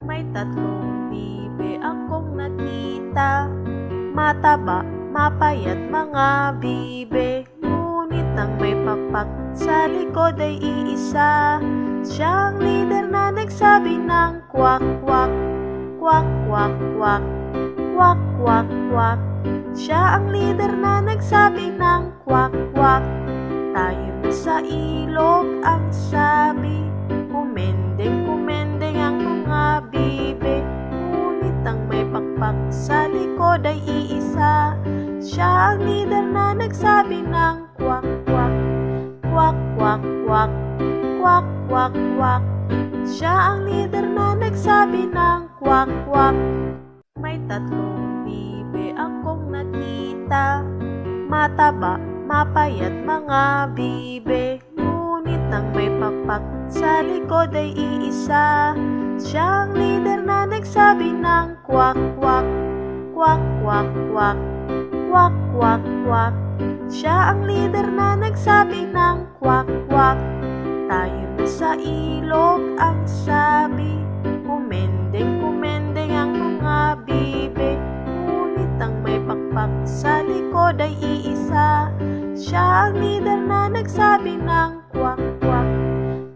May tatlong bibe akong nakita, mataba, mapayat mga bibe. Ngunit ang may pakpak sa likod ay iisa. Siyang leader na nagsabi ng kwak kwak, kwak kwak kwak, kwak kwak kwak. Siya ang leader na nagsabi ng kwak kwak. Tayo na sa ilog ang sabi, kumendeng kumendeng ang mga bibe. Ngunit ang may pakpak sa likod ay iisa. Siya ang leader na nagsabi ng kwak kwak, kwak kwak kwak, kwak kwak kwak. Siya ang leader na nagsabi ng kwak kwak. May tatlong bibe akong nakita, mataba, mapayat mga bibe. Ngunit ang may pakpak sa likod ay iisa. Siyang leader na nagsabi ng kwak kwak, kwak kwak kwak, kwak kwak kwak. Siya ang leader na nagsabi ng kwak kwak. Tayo na sa ilog ang sabi, kumendeng kumendeng ang mga bibe. Ngunit ang may pakpak sa likod ay iisa. Siya ang leader na nagsabi ng kwak kwak,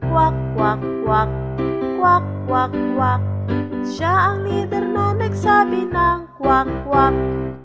kwak kwak kwak, kwak kwak kwak. Siya ang leader na nagsabi ng kwak kwak.